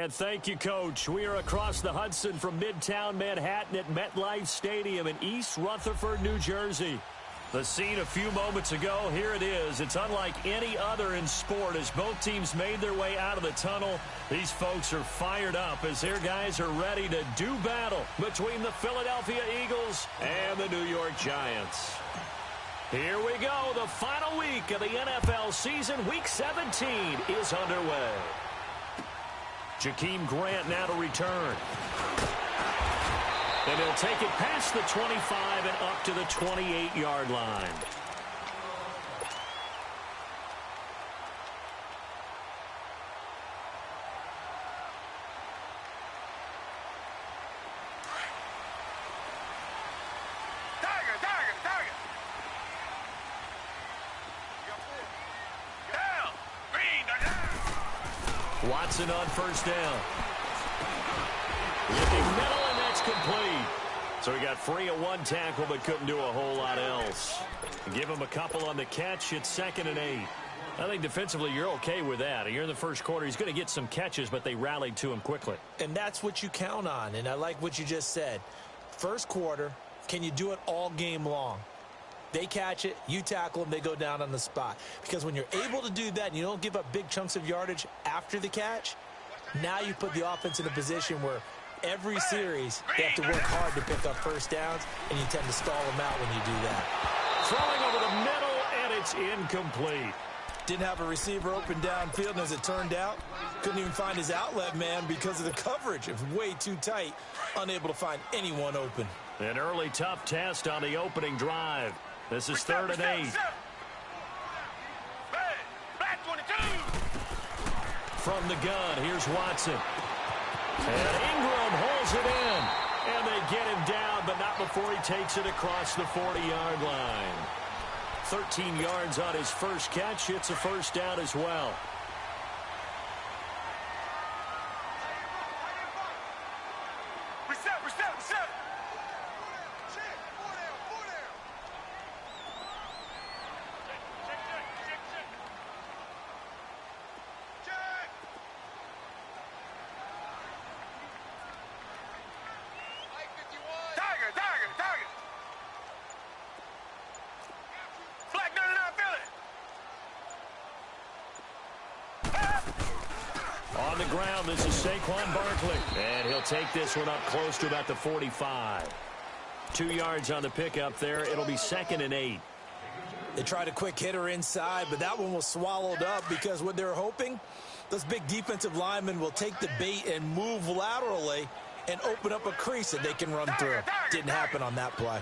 And thank you, Coach. We are across the Hudson from Midtown Manhattan at MetLife Stadium in East Rutherford, New Jersey. The scene a few moments ago, here it is. It's unlike any other in sport as both teams made their way out of the tunnel. These folks are fired up as their guys are ready to do battle between the Philadelphia Eagles and the New York Giants. Here we go. The final week of the NFL season, Week 17, is underway. Jakeem Grant now to return. And he'll take it past the 25 and up to the 28-yard line. Watson on first down. Looking middle, and that's complete. So he got free of one tackle, but couldn't do a whole lot else. Give him a couple on the catch. It's 2nd and 8. I think defensively you're okay with that. You're in the first quarter. He's going to get some catches, but they rallied to him quickly. And that's what you count on, and I like what you just said. First quarter, can you do it all game long? They catch it, you tackle them, they go down on the spot. Because when you're able to do that and you don't give up big chunks of yardage after the catch, now you put the offense in a position where every series they have to work hard to pick up first downs, and you tend to stall them out when you do that. Throwing over the middle, and it's incomplete. Didn't have a receiver open downfield, and as it turned out, couldn't even find his outlet man because of the coverage. It was way too tight, unable to find anyone open. An early tough test on the opening drive. This is 3rd and 8. From the gun, here's Watson. And Ingram holds it in. And they get him down, but not before he takes it across the 40-yard line. 13 yards on his first catch. It's a first down as well. On the ground, this is Saquon Barkley. And he'll take this one up close to about the 45. 2 yards on the pickup there. It'll be 2nd and 8. They tried a quick hitter inside, but that one was swallowed up because what they're hoping, those big defensive linemen will take the bait and move laterally and open up a crease that they can run through. Didn't happen on that play.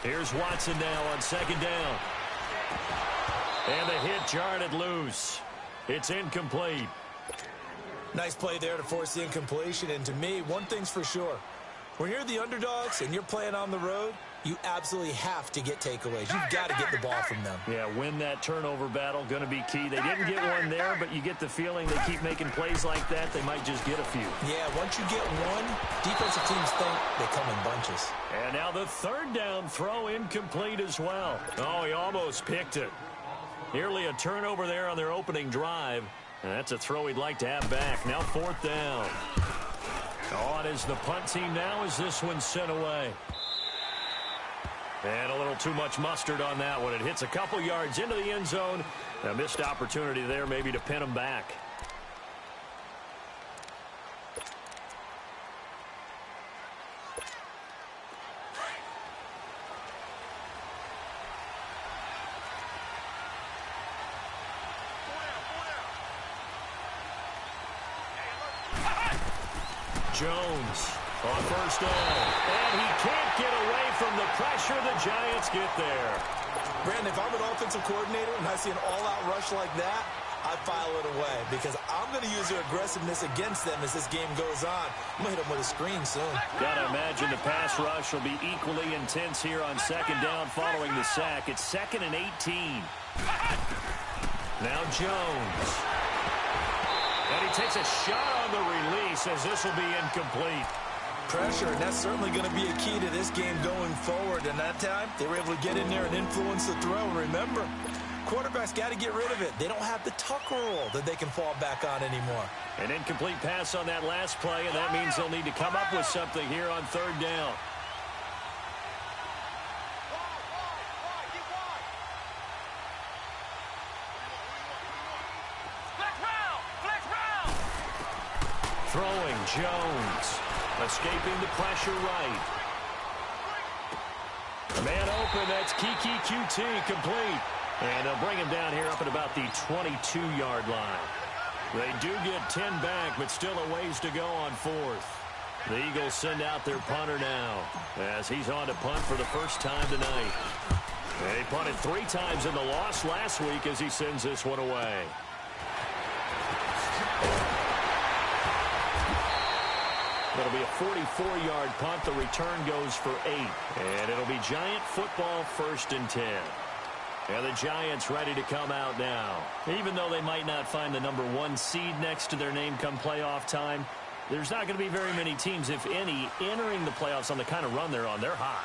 Here's Watson now on 2nd down. And the hit jarred it loose. It's incomplete. Nice play there to force the incompletion. And to me, one thing's for sure. When you're the underdogs and you're playing on the road, you absolutely have to get takeaways. You've got to get the ball from them. Yeah, win that turnover battle, going to be key. They didn't get one there, but you get the feeling they keep making plays like that, they might just get a few. Yeah, once you get one, defensive teams think they come in bunches. And now the 3rd down throw incomplete as well. Oh, he almost picked it. Nearly a turnover there on their opening drive. And that's a throw he'd like to have back. Now 4th down. On is the punt team now as this one's sent away. And a little too much mustard on that one. It hits a couple yards into the end zone. A missed opportunity there maybe to pin him back. Jones on first down. And he can't get away from the pressure. The Giants get there. Brandon, if I'm an offensive coordinator and I see an all-out rush like that, I file it away because I'm going to use their aggressiveness against them as this game goes on. I'm going to hit them with a screen soon. Got to imagine the pass rush will be equally intense here on 2nd down following the sack. It's 2nd and 18. Now Jones. And he takes a shot on the release as this will be incomplete. Pressure, and that's certainly going to be a key to this game going forward. And that time, they were able to get in there and influence the throw. Remember, quarterback's got to get rid of it. They don't have the tuck rule that they can fall back on anymore. An incomplete pass on that last play, and that means they'll need to come up with something here on third down. Throwing, Jones. Escaping the pressure right. A man open, that's Kiki QT, complete. And they'll bring him down here up at about the 22-yard line. They do get 10 back, but still a ways to go on fourth. The Eagles send out their punter now, as he's on to punt for the first time tonight. They punted 3 times in the loss last week as he sends this one away. It'll be a 44-yard punt. The return goes for 8. And it'll be Giant football, 1st and 10. And the Giants ready to come out now. Even though they might not find the number 1 seed next to their name come playoff time, there's not going to be very many teams, if any, entering the playoffs on the kind of run they're on. They're hot.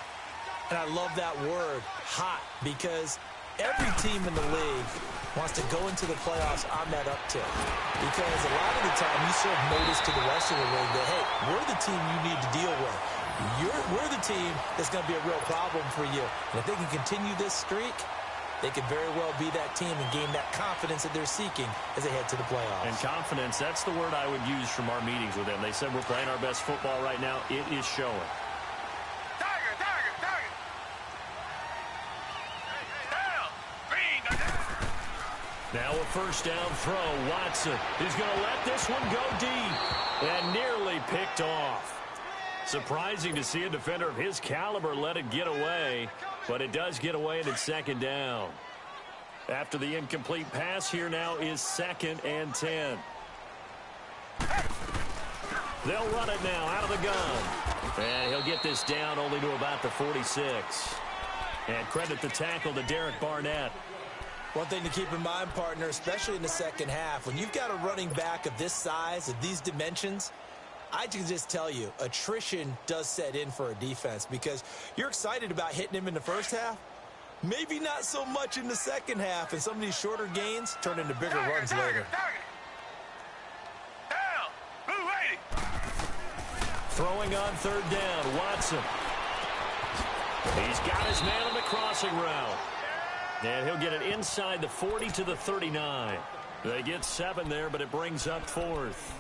And I love that word, hot, because every team in the league wants to go into the playoffs on that uptick. Because a lot of the time you serve notice to the rest of the league that, hey, we're the team you need to deal with. We're the team that's going to be a real problem for you. And if they can continue this streak, they could very well be that team and gain that confidence that they're seeking as they head to the playoffs. And confidence, that's the word I would use from our meetings with them. They said we're playing our best football right now. It is showing. Now a first down throw. Watson is going to let this one go deep and nearly picked off. Surprising to see a defender of his caliber let it get away, but it does get away and it's 2nd down. After the incomplete pass, here now is 2nd and 10. They'll run it now out of the gun. And he'll get this down only to about the 46. And credit the tackle to Derek Barnett. One thing to keep in mind, partner, especially in the second half, when you've got a running back of this size, of these dimensions, I can just tell you, attrition does set in for a defense because you're excited about hitting him in the first half. Maybe not so much in the second half, and some of these shorter gains turn into bigger runs later. Throwing on 3rd down, Watson. He's got his man on the crossing route. And he'll get it inside the 40 to the 39. They get 7 there, but it brings up 4th.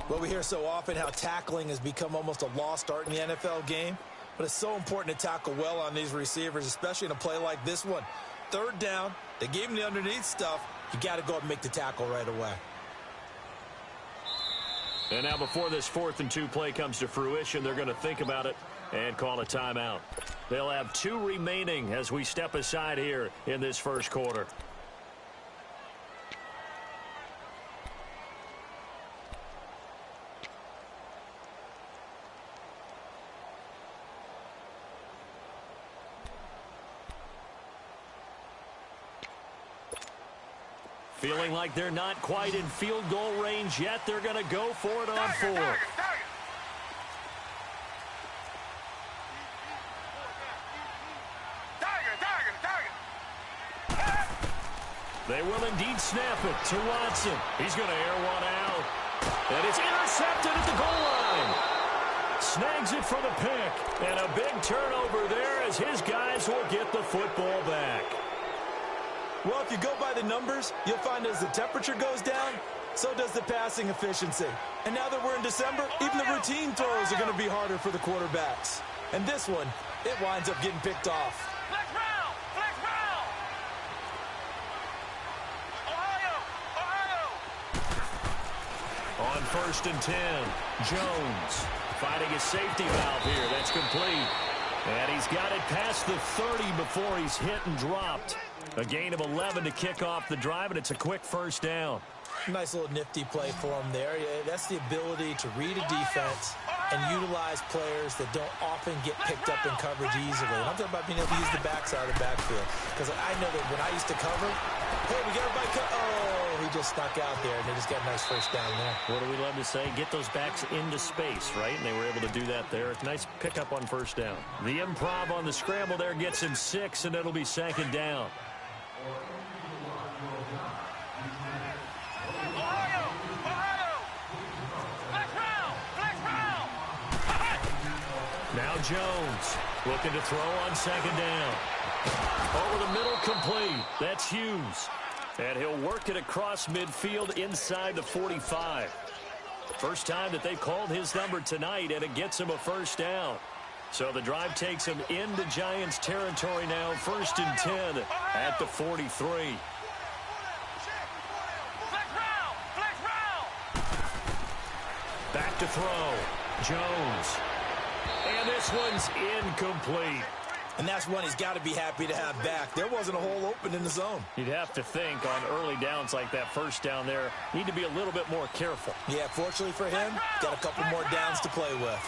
Well, we hear so often how tackling has become almost a lost art in the NFL game. But it's so important to tackle well on these receivers, especially in a play like this one. 3rd down, they gave him the underneath stuff. You got to go up and make the tackle right away. And now before this 4th and 2 play comes to fruition, they're going to think about it and call a timeout. They'll have 2 remaining as we step aside here in this first quarter. Feeling like they're not quite in field goal range yet. They're going to go for it on 4th. They will indeed snap it to Watson. He's going to air one out. And it's intercepted at the goal line. Snags it for the pick. And a big turnover there as his guys will get the football back. Well, if you go by the numbers, you'll find as the temperature goes down, so does the passing efficiency. And now that we're in December, even the routine throws are going to be harder for the quarterbacks. And this one, it winds up getting picked off. On 1st and 10, Jones finding a safety valve here. That's complete. And he's got it past the 30 before he's hit and dropped. A gain of 11 to kick off the drive, and it's a quick first down. Nice little nifty play for him there. That's the ability to read a defense and utilize players that don't often get picked up in coverage easily. And I'm talking about being able to use the backside of the backfield. Because I know that when I used to cover, hey, we got everybody oh, he just snuck out there, and they just got a nice first down there. What do we love to say? Get those backs into space, right? And they were able to do that there. Nice pickup on first down. The improv on the scramble there gets him 6, and it'll be 2nd down. Jones looking to throw on second down. Over the middle, complete. That's Hughes. And he'll work it across midfield inside the 45. First time that they've called his number tonight, and it gets him a first down. So the drive takes him into Giants territory now, 1st and 10 at the 43. Back to throw. Jones. And this one's incomplete. And that's one he's got to be happy to have back. There wasn't a hole open in the zone. You'd have to think on early downs like that first down there, need to be a little bit more careful. Yeah, fortunately for him, got a couple more downs to play with.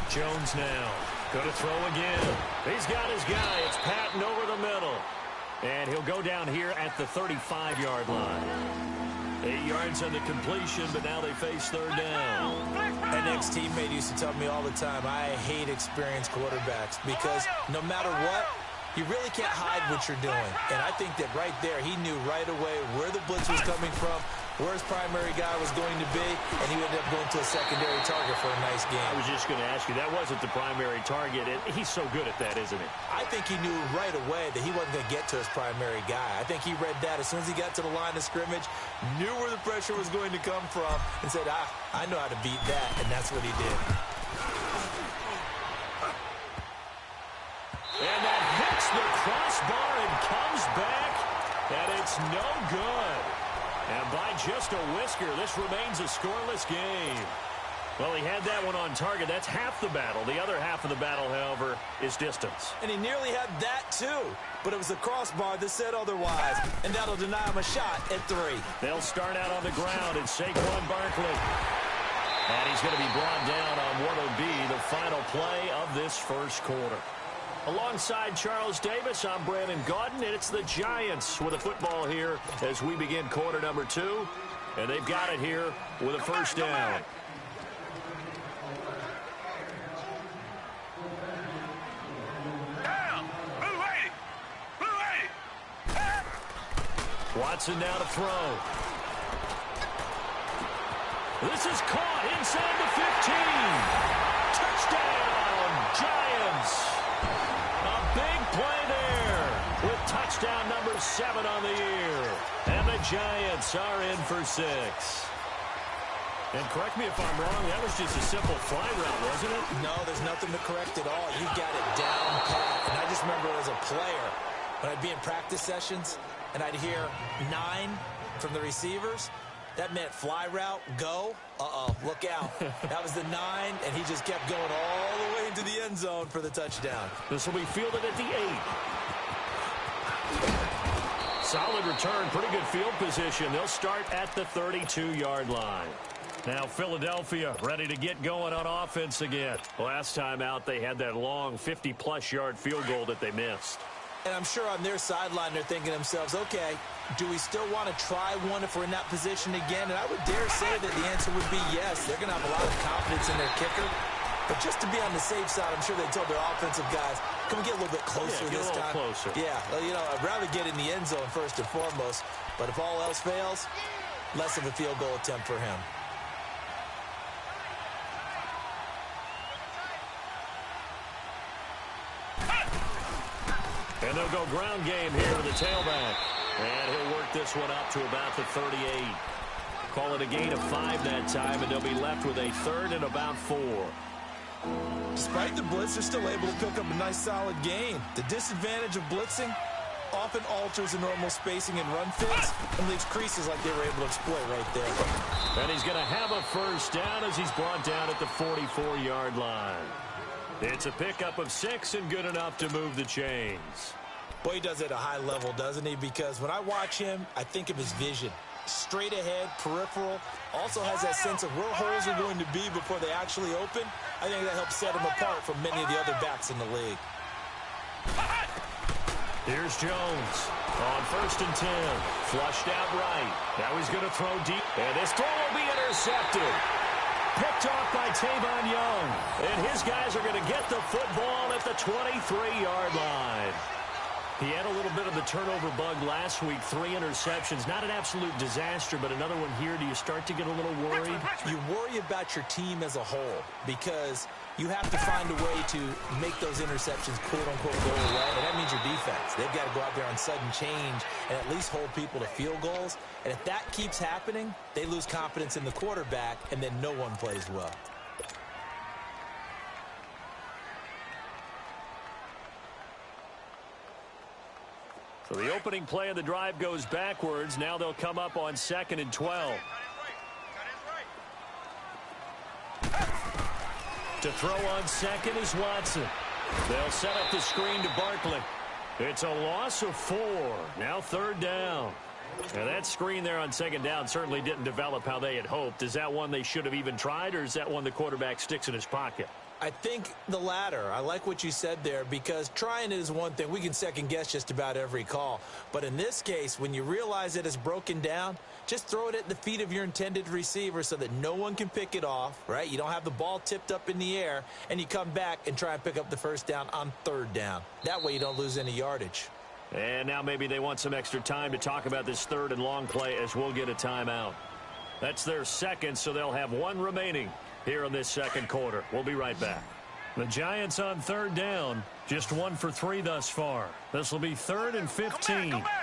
Jones now. Going to throw again. He's got his guy. It's Patton over the middle. And he'll go down here at the 35-yard line. 8 yards on the completion, but now they face third down. An ex-teammate used to tell me all the time, I hate experienced quarterbacks because no matter what, you really can't hide what you're doing. And I think that right there, he knew right away where the blitz was coming from, where his primary guy was going to be, and he ended up going to a secondary target for a nice game. I was just going to ask you, that wasn't the primary target. He's so good at that, isn't he? I think he knew right away that he wasn't going to get to his primary guy. I think he read that as soon as he got to the line of scrimmage, knew where the pressure was going to come from, and said, I know how to beat that, and that's what he did. And that hits the crossbar and comes back, and it's no good. And by just a whisker, this remains a scoreless game. Well, he had that one on target. That's half the battle. The other half of the battle, however, is distance. And he nearly had that, too. But it was the crossbar that said otherwise. And that'll deny him a shot at 3. They'll start out on the ground, and Saquon Barkley. And he's going to be brought down on what will be the final play of this first quarter. Alongside Charles Davis, I'm Brandon Gaudin, and it's the Giants with a football here as we begin quarter number 2. And they've got it here with a first down. Watson now to throw. This is caught inside the 15. Touchdown, Giants. A big play there with touchdown number 7 on the year. And the Giants are in for 6. And correct me if I'm wrong, that was just a simple fly route, wasn't it? No, there's nothing to correct at all. You got it down pat. And I just remember as a player, when I'd be in practice sessions, and I'd hear 9 from the receivers, that meant fly route, go. Look out. That was the 9, and he just kept going all the way into the end zone for the touchdown. This will be fielded at the 8. Solid return, pretty good field position. They'll start at the 32-yard line. Now Philadelphia ready to get going on offense again. Last time out, they had that long 50-plus yard field goal that they missed. And I'm sure on their sideline they're thinking to themselves, okay, do we still want to try one if we're in that position again? And I would dare say that the answer would be yes. They're going to have a lot of confidence in their kicker. But just to be on the safe side, I'm sure they told their offensive guys, can we get a little bit closer this time? Closer. Yeah, well, I'd rather get in the end zone first and foremost. But if all else fails, less of a field goal attempt for him. And they'll go ground game here with the tailback. And he'll work this one up to about the 38. Call it a gain of 5 that time, and they'll be left with a 3rd and about 4. Despite the blitz, they're still able to pick up a nice solid gain. The disadvantage of blitzing often alters the normal spacing and run fits and leaves creases like they were able to exploit right there. And he's going to have a first down as he's brought down at the 44-yard line. It's a pickup of 6 and good enough to move the chains. Boy, he does it at a high level, doesn't he? Because when I watch him, I think of his vision. Straight ahead, peripheral. Also has that sense of where holes are going to be before they actually open. I think that helps set him apart from many of the other backs in the league. Here's Jones on 1st and 10. Flushed out right. Now he's going to throw deep. And this throw will be intercepted. Picked off by Tavon Young. And his guys are going to get the football at the 23-yard line. He had a little bit of the turnover bug last week, 3 interceptions. Not an absolute disaster, but another one here. Do you start to get a little worried? You worry about your team as a whole because you have to find a way to make those interceptions, quote-unquote, go away, and that means your defense. They've got to go out there on sudden change and at least hold people to field goals. And if that keeps happening, they lose confidence in the quarterback, and then no one plays well. So the opening play of the drive goes backwards. Now they'll come up on 2nd and 12. To throw on second is Watson. They'll set up the screen to Barkley. It's a loss of 4. Now 3rd down. Now that screen there on 2nd down certainly didn't develop how they had hoped. Is that one they should have even tried, or is that one the quarterback sticks in his pocket? I think the latter. I like what you said there because trying it is one thing. We can second guess just about every call. But in this case, when you realize it is broken down, just throw it at the feet of your intended receiver so that no one can pick it off, right? You don't have the ball tipped up in the air, and you come back and try and pick up the 1st down on 3rd down. That way you don't lose any yardage. And now maybe they want some extra time to talk about this 3rd and long play as we'll get a timeout. That's their 2nd, so they'll have 1 remaining here in this 2nd quarter. We'll be right back. The Giants on 3rd down, just 1 for 3 thus far. This will be 3rd and 15. Come back.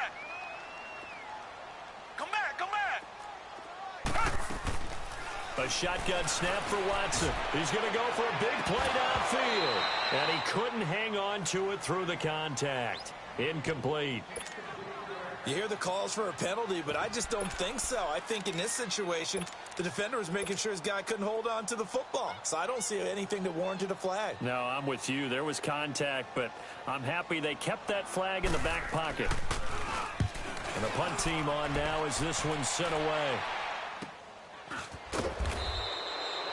A shotgun snap for Watson. He's going to go for a big play downfield. And he couldn't hang on to it through the contact. Incomplete. You hear the calls for a penalty, but I just don't think so. I think in this situation, the defender was making sure his guy couldn't hold on to the football. So I don't see anything that warranted a flag. No, I'm with you. There was contact, but I'm happy they kept that flag in the back pocket. And the punt team on now as this one's sent away.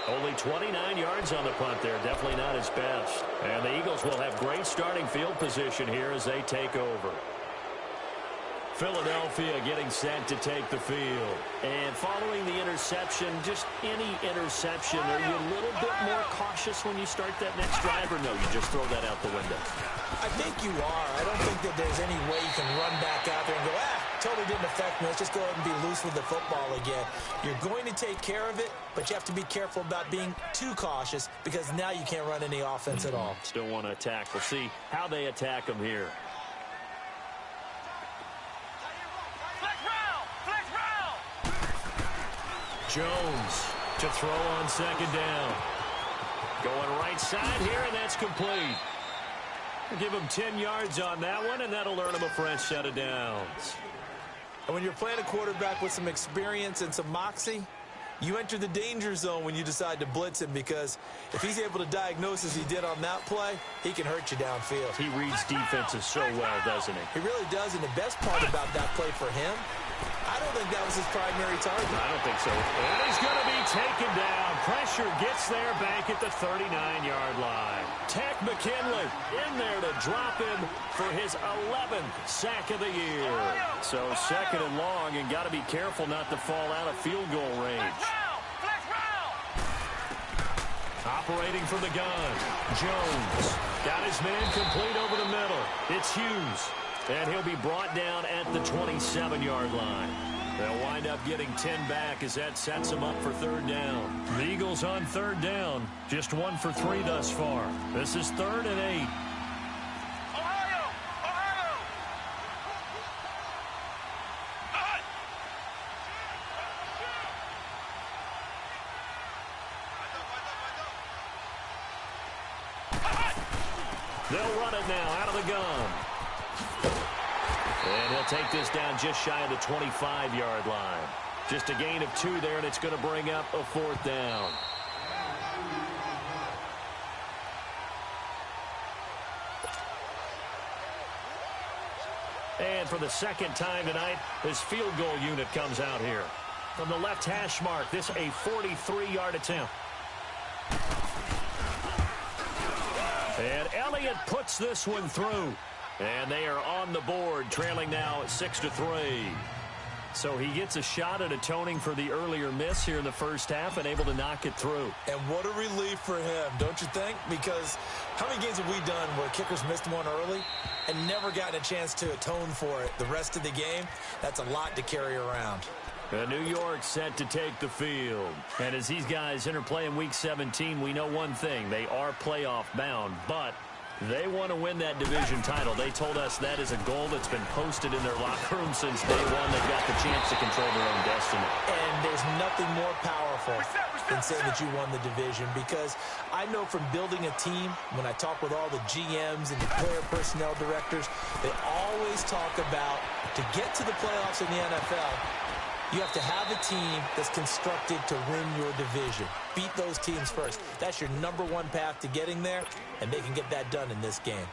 Only 29 yards on the punt there. Definitely not his best. And the Eagles will have great starting field position here as they take over. Philadelphia getting set to take the field. And following the interception, just any interception, are you a little bit more cautious when you start that next drive, or no, you just throw that out the window? I think you are. I don't think that there's any way you can run back out there and go, totally didn't affect me. Let's just go ahead and be loose with the football again. You're going to take care of it, but you have to be careful about being too cautious because now you can't run any offense at all. Still want to attack. We'll see how they attack them here. Jones to throw on 2nd down. Going right side here, and that's complete. We'll give him 10 yards on that one, and that'll earn him a fresh set of downs. And when you're playing a quarterback with some experience and some moxie, you enter the danger zone when you decide to blitz him because if he's able to diagnose as he did on that play, he can hurt you downfield. He reads defenses so well, doesn't he? He really does, and the best part about that play for him, I don't think that was his primary target. I don't think so. And he's going to be taken down. Pressure gets there back at the 39-yard line. Tech McKinley in there to drop him for his 11th sack of the year. So 2nd and long, and got to be careful not to fall out of field goal range. Operating from the gun, Jones got his man complete over the middle. It's Hughes, and he'll be brought down at the 27-yard line. They'll wind up getting 10 back as that sets them up for 3rd down. The Eagles on 3rd down, just 1 for 3 thus far. This is 3rd and 8. They'll run it now out of the gun. And he'll take this down just shy of the 25-yard line. Just a gain of 2 there, and it's going to bring up a 4th down. And for the 2nd time tonight, this field goal unit comes out here. From the left hash mark, this a 43-yard attempt. And Elliott puts this one through. And they are on the board, trailing now at 6-3. So he gets a shot at atoning for the earlier miss here in the first half and able to knock it through. And what a relief for him, don't you think? Because how many games have we done where kickers missed one early and never gotten a chance to atone for it the rest of the game? That's a lot to carry around. New York set to take the field. And as these guys interplay in Week 17, we know one thing. They are playoff bound, but they want to win that division title. They told us that is a goal that's been posted in their locker room since day one. They've got the chance to control their own destiny. And there's nothing more powerful than saying that you won the division, because I know from building a team, when I talk with all the GMs and the player personnel directors, they always talk about to get to the playoffs in the NFL, you have to have a team that's constructed to win your division. Beat those teams first. That's your number one path to getting there, and they can get that done in this game.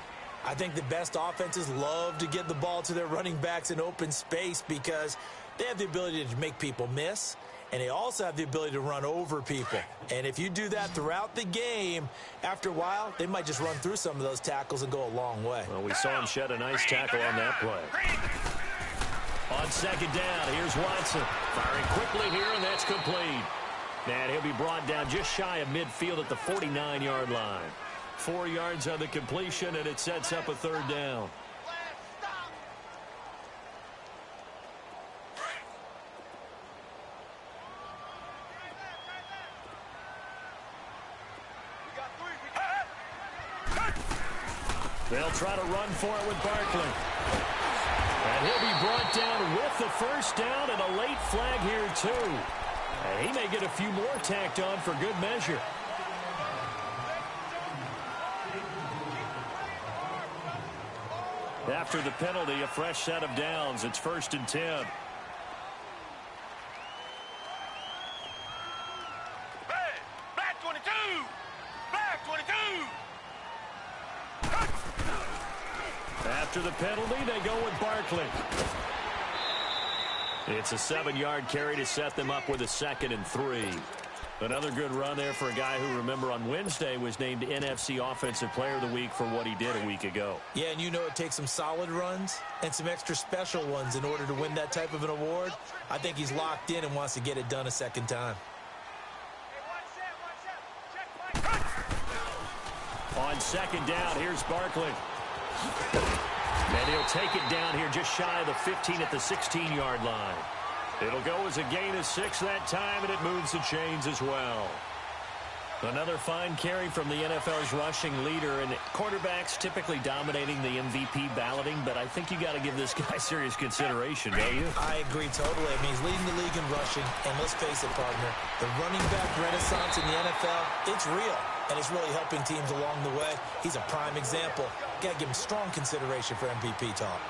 I think the best offenses love to get the ball to their running backs in open space because they have the ability to make people miss, and they also have the ability to run over people. And if you do that throughout the game, after a while, they might just run through some of those tackles and go a long way. Well, we saw him shed a nice tackle on that play. On second down, here's Watson. Firing quickly here, and that's complete. And he'll be brought down just shy of midfield at the 49-yard line. 4 yards on the completion, and it sets up a third down. They'll try to run for it with Barkley. And he'll be brought down with the first down and a late flag here, too. And he may get a few more tacked on for good measure. After the penalty, a fresh set of downs. It's 1st and 10. Back 22! Back 22! After the penalty, they go with Barkley. It's a 7-yard carry to set them up with a 2nd and 3. Another good run there for a guy who, remember, on Wednesday was named NFC Offensive Player of the Week for what he did a week ago. Yeah, and you know it takes some solid runs and some extra special ones in order to win that type of an award. I think he's locked in and wants to get it done a second time. On second down, here's Barkley. And he'll take it down here just shy of the 15 at the 16-yard line. It'll go as a gain of 6 that time, and it moves the chains as well. Another fine carry from the NFL's rushing leader, and quarterbacks typically dominating the MVP balloting, but I think you got to give this guy serious consideration, don't you? I agree totally. I mean, he's leading the league in rushing, and let's face it, partner, the running back renaissance in the NFL, it's real, and it's really helping teams along the way. He's a prime example. Got to give him strong consideration for MVP talk.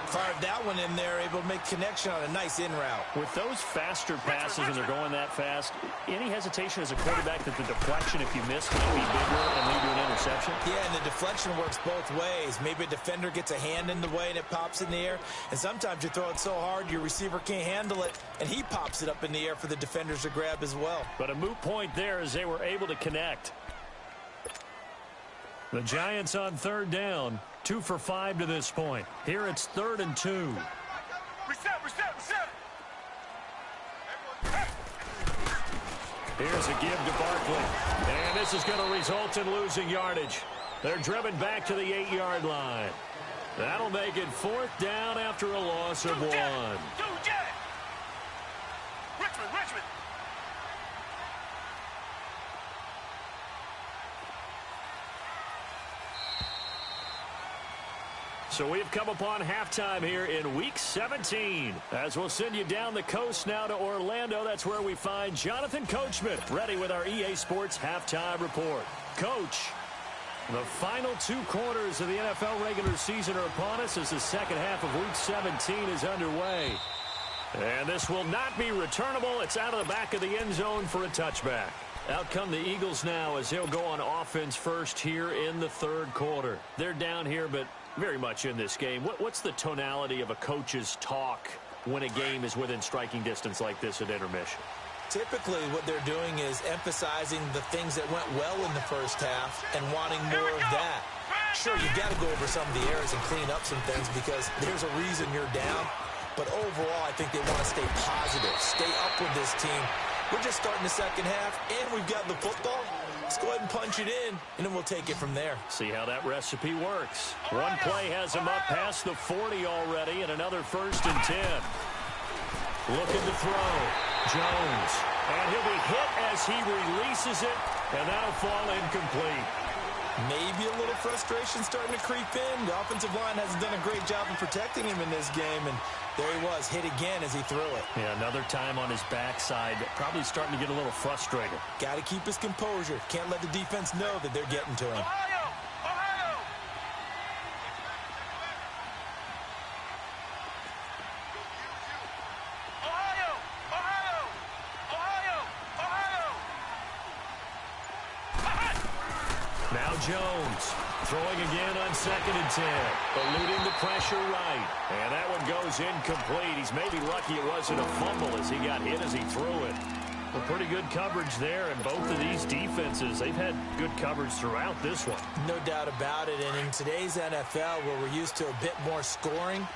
Fired that one in there, able to make connection on a nice in route. With those faster passes and they're going that fast, any hesitation as a quarterback that the deflection, if you miss, might be bigger and lead to an interception? Yeah, and the deflection works both ways. Maybe a defender gets a hand in the way and it pops in the air, and sometimes you throw it so hard your receiver can't handle it, and he pops it up in the air for the defenders to grab as well. But a moot point there as they were able to connect. The Giants on third down, 2 for 5 to this point. Here it's 3rd and 2. Reset. Here's a give to Barkley. And this is going to result in losing yardage. They're driven back to the 8-yard line. That'll make it 4th down after a loss of 1. Richmond. So we've come upon halftime here in Week 17. As we'll send you down the coast now to Orlando, that's where we find Jonathan Coachman, ready with our EA Sports Halftime Report. Coach, the final 2 quarters of the NFL regular season are upon us as the second half of Week 17 is underway. And this will not be returnable. It's out of the back of the end zone for a touchback. Out come the Eagles now as they'll go on offense first here in the 3rd quarter. They're down here, but very much in this game. What's the tonality of a coach's talk when a game is within striking distance like this at intermission? Typically, what they're doing is emphasizing the things that went well in the first half and wanting more of that. Sure, you got to go over some of the errors and clean up some things because there's a reason you're down. But overall, I think they want to stay positive, stay up with this team. We're just starting the second half, and we've got the football. Let's go ahead and punch it in, and then we'll take it from there. See how that recipe works. One play has him up past the 40 already, and another 1st and 10. Looking to throw. Jones. And he'll be hit as he releases it, and that'll fall incomplete. Maybe a little frustration starting to creep in. The offensive line hasn't done a great job of protecting him in this game, and there he was, hit again as he threw it. Yeah, another time on his backside, probably starting to get a little frustrated. Got to keep his composure. Can't let the defense know that they're getting to him. Ohio! Ohio! Ohio! Ohio! Ohio! Ohio! Now Jones throwing again on 2nd and 10. Eluding the pressure right. And that one goes incomplete. He's maybe lucky it wasn't a fumble as he got hit as he threw it. Well, pretty good coverage there, and both of these defenses, they've had good coverage throughout this one. No doubt about it, and in today's NFL, where we're used to a bit more scoring,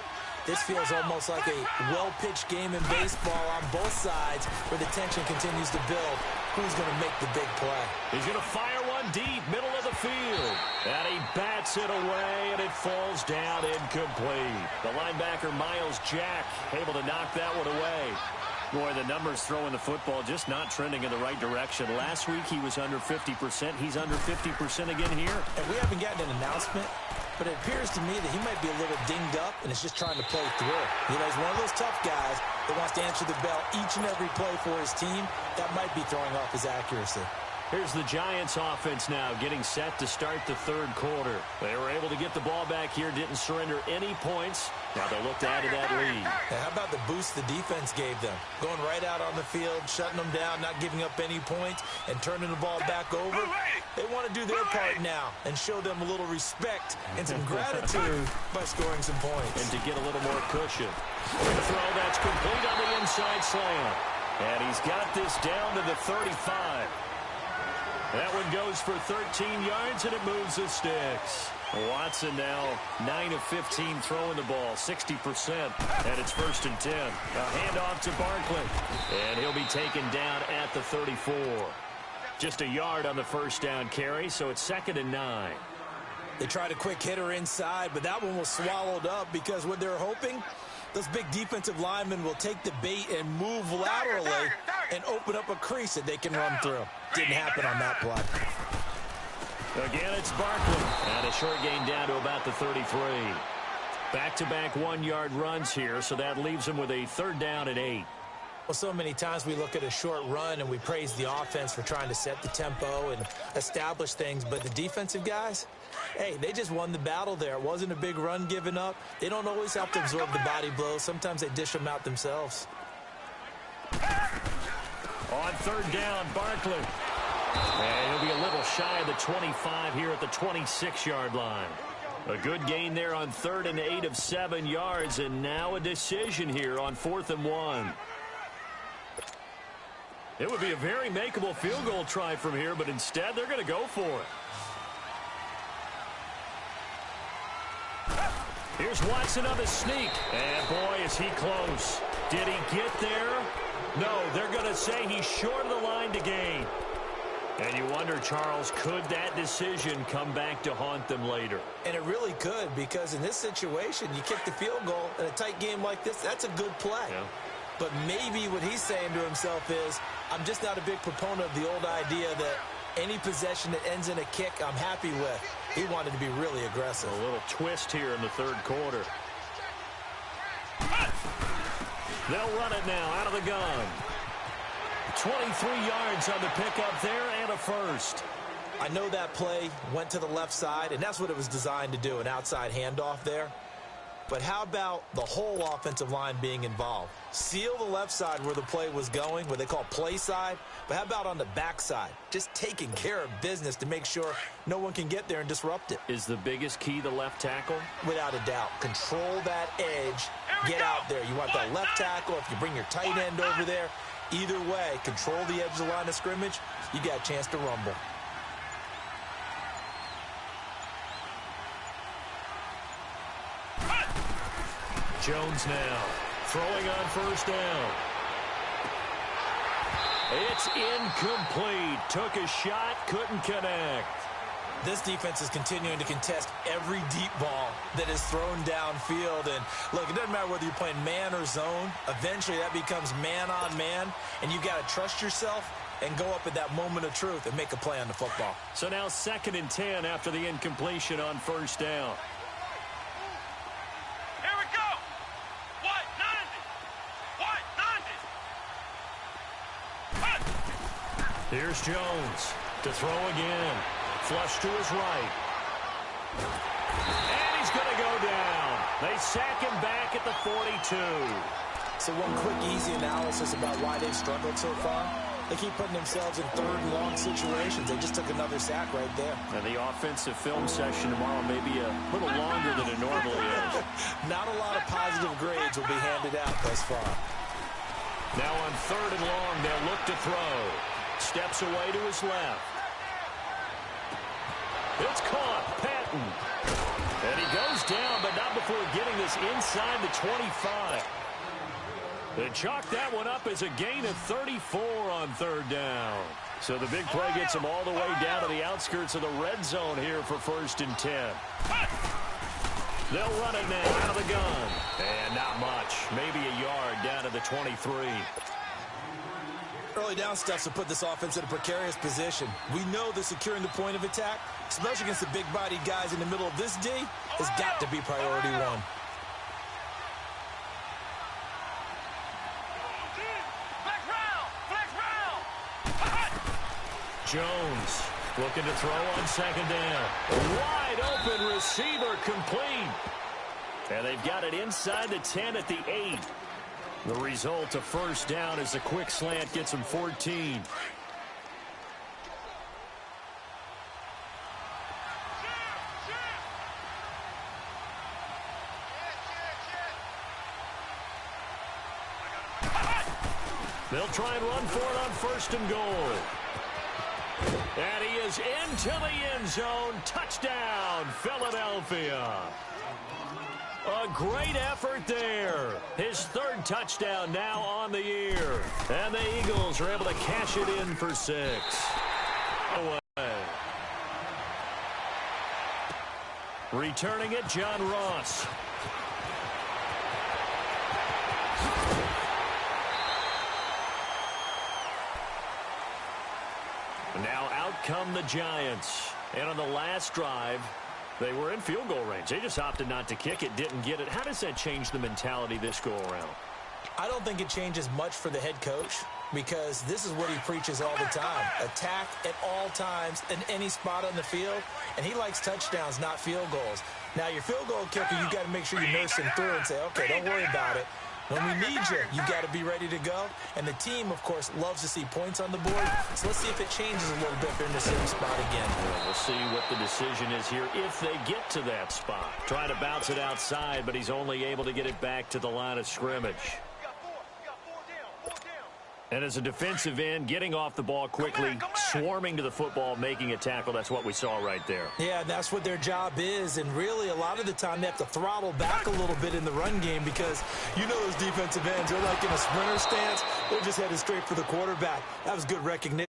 this feels almost like a well-pitched game in baseball on both sides where the tension continues to build. Who's going to make the big play? He's going to fire one deep, middle of the field. And he bats it away, and it falls down incomplete. The linebacker, Miles Jack, able to knock that one away. Boy, the numbers throwing the football just not trending in the right direction. Last week, he was under 50%. He's under 50% again here. And we haven't gotten an announcement, but it appears to me that he might be a little dinged up and is just trying to play through. You know, he's one of those tough guys that wants to answer the bell each and every play for his team. That might be throwing off his accuracy. Here's the Giants offense now getting set to start the 3rd quarter. They were able to get the ball back here, didn't surrender any points. Now they'll look to add to that lead. And how about the boost the defense gave them? Going right out on the field, shutting them down, not giving up any points, and turning the ball back over. They want to do their part now and show them a little respect and some gratitude by scoring some points. And to get a little more cushion. The throw that's complete on the inside slant. And he's got this down to the 35. That one goes for 13 yards, and it moves the sticks. Watson now 9 of 15 throwing the ball, 60%, and it's 1st and 10. A handoff to Barkley, and he'll be taken down at the 34. Just a yard on the 1st down carry, so it's 2nd and 9. They tried a quick hitter inside, but that one was swallowed up because what they're hoping, those big defensive linemen will take the bait and move laterally and open up a crease that they can run through. Didn't happen on that play. Again, it's Barkley. And a short gain down to about the 33. Back-to-back 1-yard runs here, so that leaves them with a 3rd down and 8. Well, so many times we look at a short run and we praise the offense for trying to set the tempo and establish things, but the defensive guys, hey, they just won the battle there. It wasn't a big run given up. They don't always have to absorb the body blows. Sometimes they dish them out themselves. On 3rd down, Barkley. And he'll be a little shy of the 25 here at the 26-yard line. A good gain there on 3rd and 8 of 7 yards, and now a decision here on 4th and 1. It would be a very makeable field goal try from here, but instead they're going to go for it. Here's Watson on the sneak. And boy, is he close. Did he get there? No, they're going to say he's short of the line to gain. And you wonder, Charles, could that decision come back to haunt them later? And it really could, because in this situation, you kick the field goal in a tight game like this, that's a good play. Yeah. But maybe what he's saying to himself is, I'm just not a big proponent of the old idea that any possession that ends in a kick I'm happy with. He wanted to be really aggressive. A little twist here in the 3rd quarter. They'll run it now out of the gun. 23 yards on the pickup there and a 1st. I know that play went to the left side, and that's what it was designed to do, an outside handoff there. But how about the whole offensive line being involved? Seal the left side where the play was going, what they call play side. But how about on the back side? Just taking care of business to make sure no one can get there and disrupt it. Is the biggest key the left tackle? Without a doubt. Control that edge. Get out there. You want that left tackle. If you bring your tight end over there, either way, control the edge of the line of scrimmage, you got a chance to rumble. Jones now throwing on first down. It's incomplete. Took a shot, couldn't connect. This defense is continuing to contest every deep ball that is thrown downfield. And, look, it doesn't matter whether you're playing man or zone. Eventually, that becomes man on man, and you've got to trust yourself and go up at that moment of truth and make a play on the football. So now 2nd and 10 after the incompletion on first down. Here we go. What? 90. Here's Jones to throw again. Flush to his right. And he's going to go down. They sack him back at the 42. So one quick, easy analysis about why they've struggled so far. They keep putting themselves in 3rd and long situations. They just took another sack right there. And the offensive film session tomorrow may be a little longer than it normally is. Not a lot of positive grades will be handed out thus far. Now on 3rd and long, they'll look to throw. Steps away to his left. It's caught. Patton. And he goes down, but not before getting this inside the 25. They chalk that one up as a gain of 34 on 3rd down. So the big play gets him all the way down to the outskirts of the red zone here for 1st and 10. They'll run it now out of the gun. And not much. Maybe a yard down to the 23. Early down stuff to put this offense in a precarious position. We know that securing the point of attack, especially against the big-bodied guys in the middle of this D, has got to be priority one. Jones looking to throw on 2nd down. Wide open receiver complete. And they've got it inside the 10 at the 8. The result of 1st down is a quick slant gets them 14. They'll try and run for it on 1st and goal. And he is into the end zone. Touchdown, Philadelphia. A great effort there. His 3rd touchdown now on the year. And the Eagles are able to cash it in for 6. Away. Returning it, John Ross. Now out come the Giants. And on the last drive, they were in field goal range. They just opted not to kick it, didn't get it. How does that change the mentality this go-around? I don't think it changes much for the head coach because this is what he preaches all the time. Attack at all times in any spot on the field, and he likes touchdowns, not field goals. Now, your field goal kicker, you've got to make sure you nurse him through and say, okay, don't worry about it. When we need you, you've got to be ready to go. And the team, of course, loves to see points on the board. So let's see if it changes a little bit if they're in the same spot again. Well, we'll see what the decision is here if they get to that spot. Trying to bounce it outside, but he's only able to get it back to the line of scrimmage. And as a defensive end, getting off the ball quickly, swarming to the football, making a tackle, that's what we saw right there. Yeah, that's what their job is. And really, a lot of the time, they have to throttle back a little bit in the run game because you know those defensive ends, they're like in a sprinter stance. They're just headed straight for the quarterback. That was good recognition.